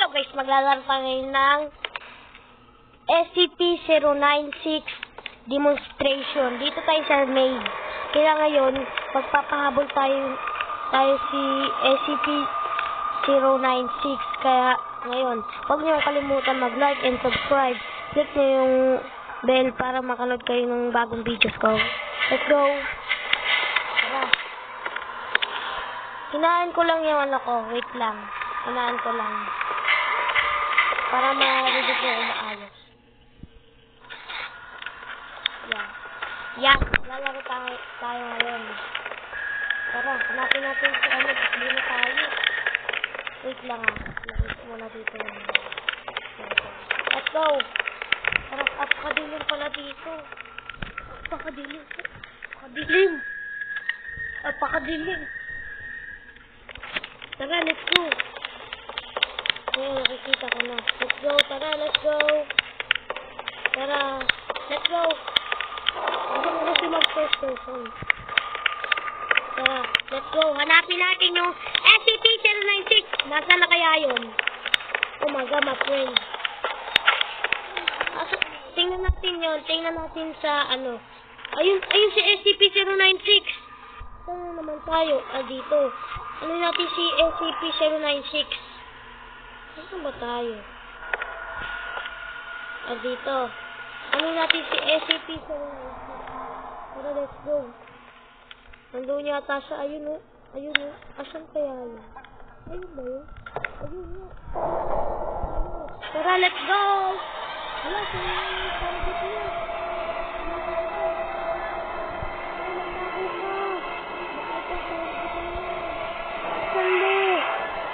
guys, maglalaro tayo ngayon ng SCP-096 demonstration. Dito tayo sa maze. Kaya ngayon, magpapahabol tayo si SCP-096. Kaya ngayon, huwag niyo kalimutan mag-like and subscribe. Click niyo yung bell para makanood kayo ng bagong videos ko. Let's go! Tara. Hinaan ko lang yung ano ko. Wait lang. Hinaan ko lang. Para ma-ready ko umaayos. Yan. Lalaro tayo ngayon. Tara, hanapin natin si ano. Hindi na tayo. Wait lang ah. Lagay ko muna dito lang. Let's go! Tara, apakadilim pala dito. Apakadilim. Tara, let's go. Ayan, nakikita ko na. Let's go, tara, let's go. Tara, let's go. Gusto ko kasi mag-first person. Tara, let's go. Hanapin natin yung SCP-096. Nasaan na kaya yun? Oh my God, my friend. Tingnan natin yun. Tingnan natin sa ano. Ayun si SCP-096. Saan naman tayo? Dito. Ano natin si SCP-096? Saan ba tayo? Dito. Ano natin si SCP-096? Tara, let's go. Nandun yata siya. Ayun o. Asan kaya yun? Ayun ba yun? Ayun o. Tara, let's go! Wala, parang dito na. Sando!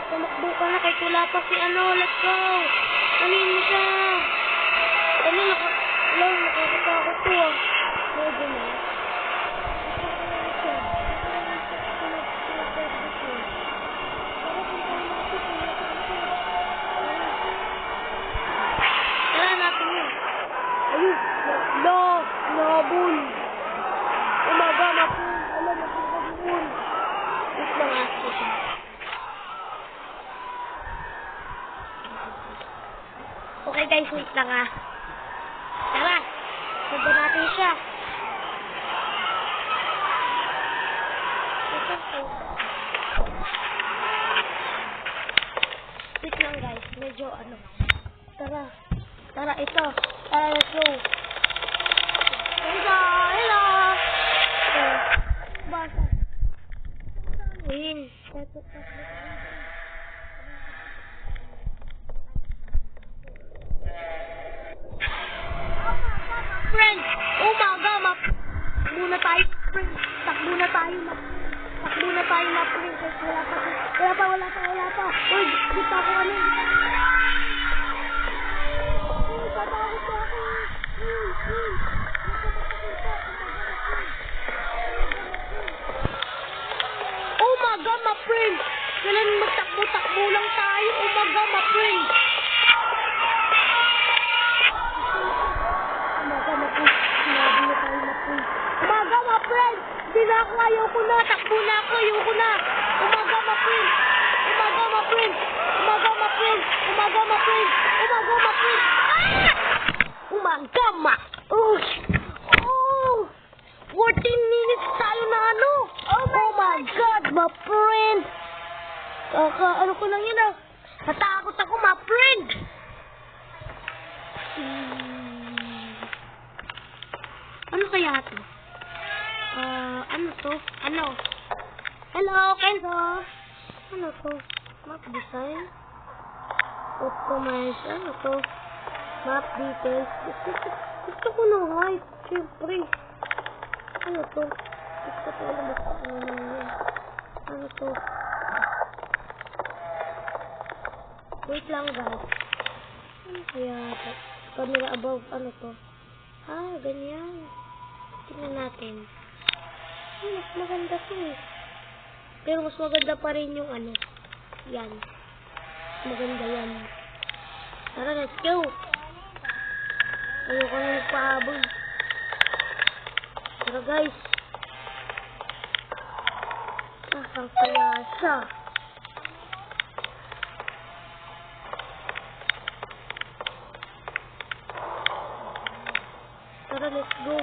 Tumakbo ka na kahit wala pa si ano. Let's go! Alin mo siya? Ano, nakakatakot ko ah. Medyo na. Nabul. Umaga, mapul. Alam, mapul. Wait lang ako siya. Okay guys, wait lang ah. Tara, sabi natin siya. Wait lang guys, medyo ano. Tara, ito. Tara, let's go. Hello! Basta. Win. Friend! Umaga, Takbo na tayo, friend. Takbo na tayo, friend. Wala pa. Uy, kita ko ano. Patakot ako. Oh my God, my friend! Kailan magtakbo-takbo lang tayo? Oh my God, my friend! Sinabi na tayo, my friend. Oh my God, my friend! Hindi na ako, ayoko na. Takbo na ako, ayoko na. Oh my God, my friend! Oh! 14 minutes tayo na ano? Oh my God, my friend! Ano ko lang yun ah. Natakot ako, my friend! Ano kaya ito? Ano to? Ano? Hello, Kenzo! Ano to? Map design? Optimize. Ano to? Map details. Gusto ko ng height. Siyempre. Ano to? Gusto ko alam basta ano to? Wait lang guys. Ano kaya ito? Camera above. Ano to? Ganyan. Tingnan natin. Mas maganda to eh. Pero mas maganda pa rin yung ano. Yan. Maganda yan. Tara, let's go. Ayoko na nagpahabol. Tara guys. Saan kaya siya? Let's go.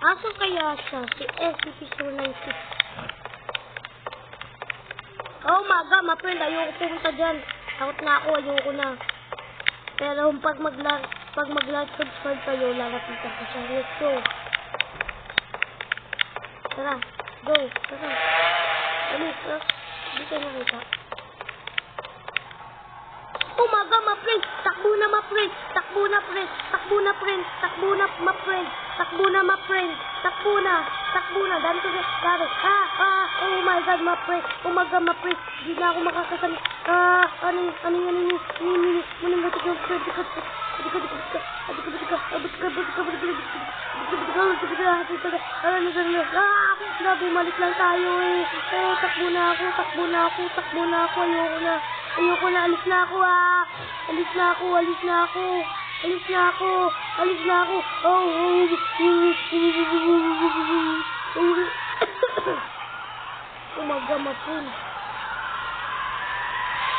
Asan kaya siya? Si SCP-096. Oh my God, my friend. Ayoko pumunta dyan. Takot na ako. Ayoko na. Pero pag mag-like, subscribe kayo, lalapitan ko siya. Let's go. Tara. Go. Tara. Alis. Hindi ka nakita. Oh my God, my friend. Takbo na, my friend. Takbo na, friend. Takbo na, friend. Takbo na, my friend. Takbo na, my friend. Takbo na. Takbo na. Dami ko sa oh my God, my friend. Oh my God, my friend. Hindi na ako makakasali. Bumalik lang tayo eh. Takbo na ako. Ayoko na. Alis na ako.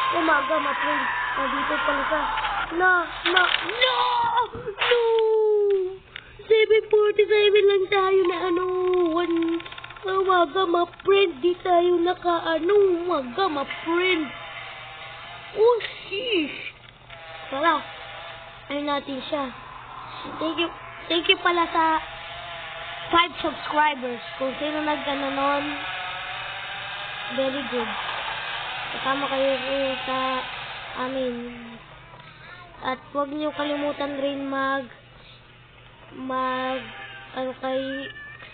Oh my God, my friend. Nandito pala siya. No! 747 lang tayo na Oh my God, my friend. Di tayo Oh my God, my friend. Oh, sheesh. Tara. Ayun natin siya. Thank you pala sa 5 subscribers. Kung sino nun, very good. Kasama kayo sa amin. At huwag niyo kalimutan rin kay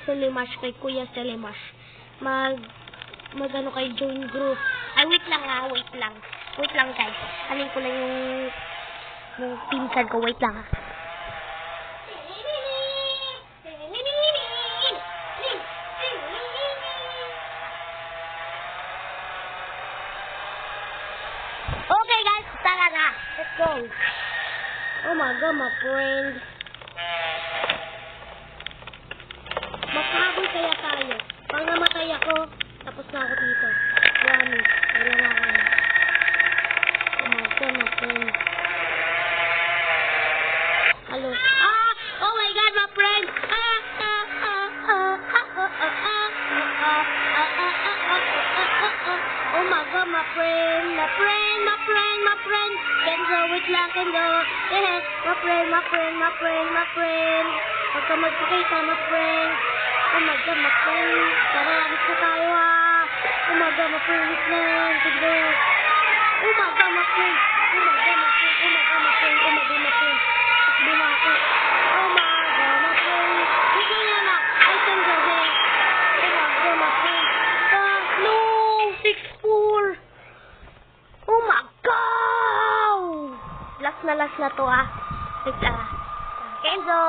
Selimash, kay Kuya Selimash. Kay join group. Ay, wait lang guys. Alin ko lang yung pinsan ko. Wait lang Okay guys, tara na. Let's go. Oh my God, my friend. Magkahabol kaya tayo. Pag namatay ako, tapos na ako dito. Wala na ako. Oh my God, my friend. Hello. Oh my God, my friend. Oh my God, my friend. Kenzo, wait lang, Kenzo. My friend. Huwag ka magpakita, my friend. Oh my God, my friend. Tara, alis na tayo Oh my God, my friend, wait lang. Kenzo. Oh my God, my friend. Takbo na ako. Oh my God, my friend. Wait lang na. Ay, Kenzo, eh. Oh my God, my friend. No! 6-4. Oh my God! Last na to Wait lang. Kenzo!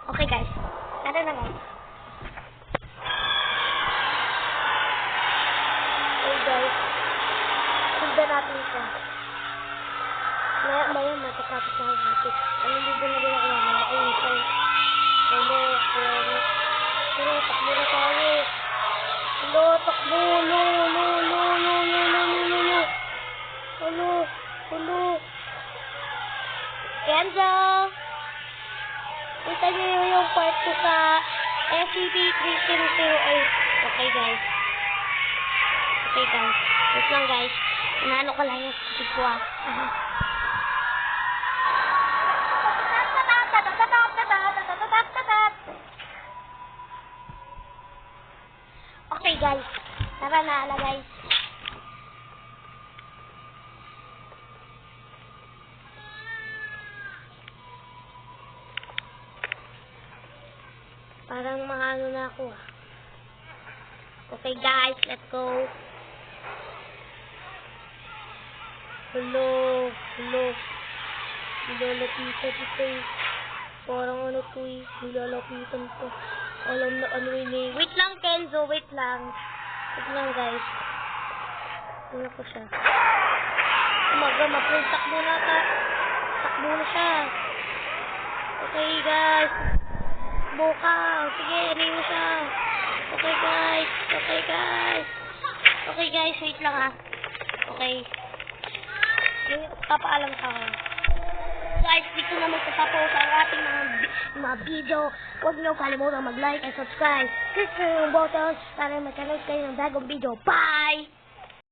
Okay guys. Tara na guys. Okay guys. Sundan natin siya. Maya matatapos na natin. Anong libo na din ako naman. Hello. Takbo na tayo. Hello, takbo. Hello. Kenzo! Kita niyo yung part ko sa SCP-3008. Okay guys. Wait lang guys. Inaano ko lang yung speed ko Okay guys. Tara na guys. Parang maano na ako Okay guys, let's go. Hello. Nilalapitan ito Parang nilalapitan ko. Alam na Wait lang Kenzo, wait lang guys. Ano ko siya? Umaga, takbo na siya. Okay guys. Buka. Sige, mo siya. Okay guys, wait lang Okay. Papaalam ka guys, dito na magtatapos ang ating mga video. Huwag niyo kalimutan mag-like and subscribe. Click nyo yung button para magkaroon kayo ng bagong video. Bye!